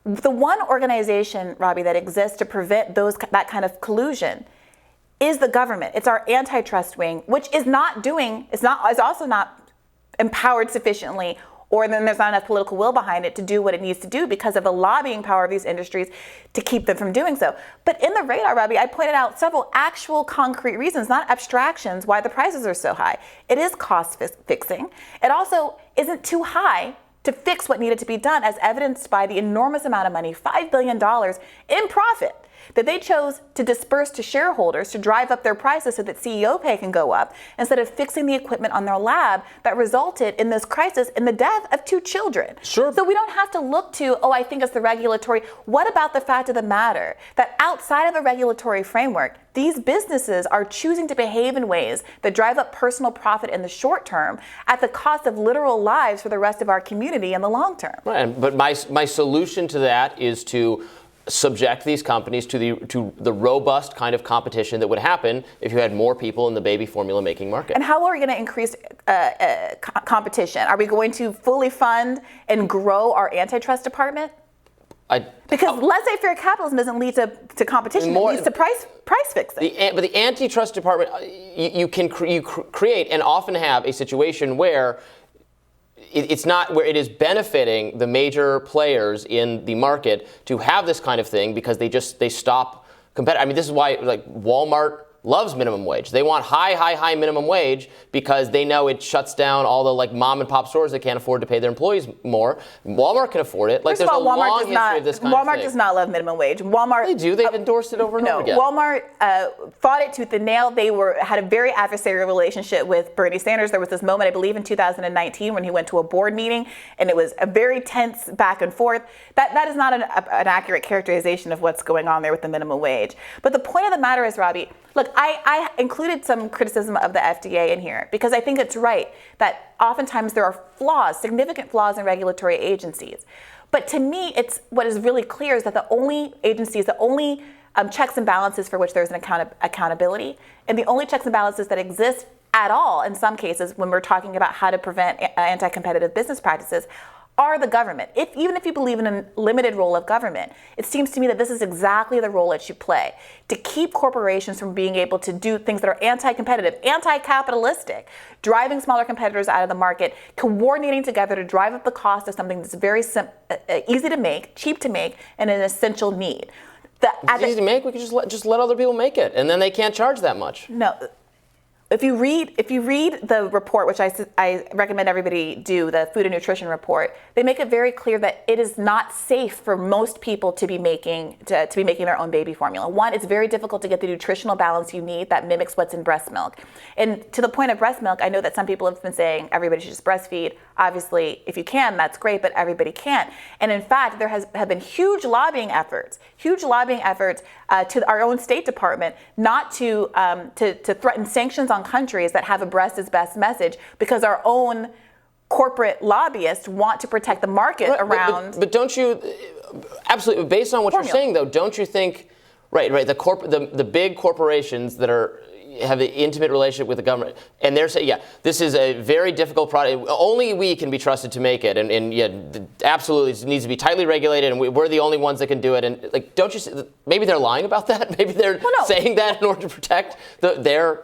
The one organization, Robby, that exists to prevent that kind of collusion is the government. It's our antitrust wing, which is also not empowered sufficiently, or then there's not enough political will behind it to do what it needs to do because of the lobbying power of these industries to keep them from doing so. But in the radar, Robby, I pointed out several actual concrete reasons, not abstractions, why the prices are so high. It is cost fixing. It also isn't too high to fix what needed to be done, as evidenced by the enormous amount of money, $5 billion in profit, that they chose to disperse to shareholders to drive up their prices so that CEO pay can go up, instead of fixing the equipment on their lab that resulted in this crisis in the death of 2 children. Sure. So we don't have to look to, I think it's the regulatory. What about the fact of the matter that outside of a regulatory framework, these businesses are choosing to behave in ways that drive up personal profit in the short term at the cost of literal lives for the rest of our community in the long term? Right, but my solution to that is to subject these companies to the robust kind of competition that would happen if you had more people in the baby formula making market. And how are we going to increase competition? Are we going to fully fund and grow our antitrust department? Because laissez-faire capitalism doesn't lead to competition; it leads to price fixing. But the antitrust department, you create and often have a situation where it's not where it is benefiting the major players in the market to have this kind of thing, because they stop competitive. I mean, this is why Walmart loves minimum wage. They want high minimum wage because they know it shuts down all the mom and pop stores that can't afford to pay their employees more. Walmart can afford it. First of all, Walmart does not love minimum wage. Walmart, they do. They've endorsed it over and over again. Walmart fought it tooth and nail. They had a very adversarial relationship with Bernie Sanders. There was this moment, I believe, in 2019 when he went to a board meeting, and it was a very tense back and forth. That is not an accurate characterization of what's going on there with the minimum wage. But the point of the matter is, Robby, look, I included some criticism of the FDA in here because I think it's right that oftentimes there are significant flaws in regulatory agencies. But to me, what is really clear is that the only checks and balances for which there's an accountability, and the only checks and balances that exist at all in some cases when we're talking about how to prevent anti-competitive business practices, are the government. Even if you believe in a limited role of government, it seems to me that this is exactly the role it should play, to keep corporations from being able to do things that are anti-competitive, anti-capitalistic, driving smaller competitors out of the market, coordinating together to drive up the cost of something that's very easy to make, cheap to make, and an essential need. It's easy to make. We can just let other people make it, and then they can't charge that much. No. If you read the report, which I recommend everybody do, the food and nutrition report, they make it very clear that it is not safe for most people to be making their own baby formula. One, it's very difficult to get the nutritional balance you need that mimics what's in breast milk. And to the point of breast milk, I know that some people have been saying everybody should just breastfeed. Obviously, if you can, that's great, but everybody can't. And in fact, there have been huge lobbying efforts to our own State Department not to threaten sanctions on countries that have a breast is best message, because our own corporate lobbyists want to protect the market around. But don't you, absolutely, based on what you're saying though, don't you think, right, the big corporations that have an intimate relationship with the government, and they're saying, this is a very difficult product. Only we can be trusted to make it, and absolutely, it needs to be tightly regulated, and we're the only ones that can do it. And don't you see, maybe they're lying about that? Maybe they're saying that in order to protect their.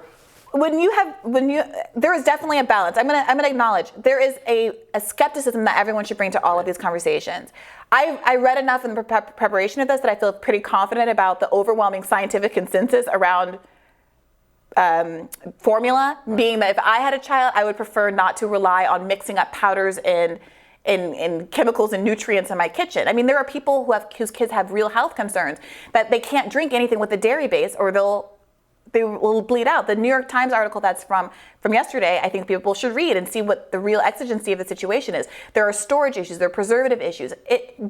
There is definitely a balance. I'm gonna acknowledge there is a skepticism that everyone should bring to all of these conversations. I read enough in the preparation of this that I feel pretty confident about the overwhelming scientific consensus around formula, being that if I had a child, I would prefer not to rely on mixing up powders and chemicals and nutrients in my kitchen. I mean, there are people whose kids have real health concerns that they can't drink anything with a dairy base or they will bleed out. The New York Times article that's from yesterday, I think people should read and see what the real exigency of the situation is. There are storage issues, there are preservative issues.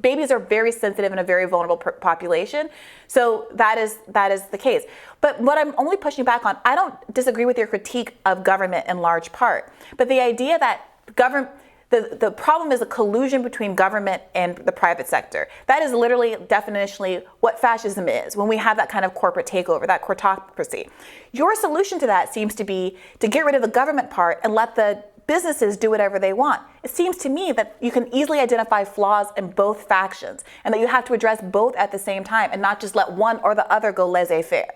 Babies are very sensitive and a very vulnerable population, so that is the case. But what I'm only pushing back on, I don't disagree with your critique of government in large part, but the idea that the problem is a collusion between government and the private sector. That is literally, definitionally, what fascism is, when we have that kind of corporate takeover, that courtocracy. Your solution to that seems to be to get rid of the government part and let the businesses do whatever they want. It seems to me that you can easily identify flaws in both factions and that you have to address both at the same time and not just let one or the other go laissez-faire.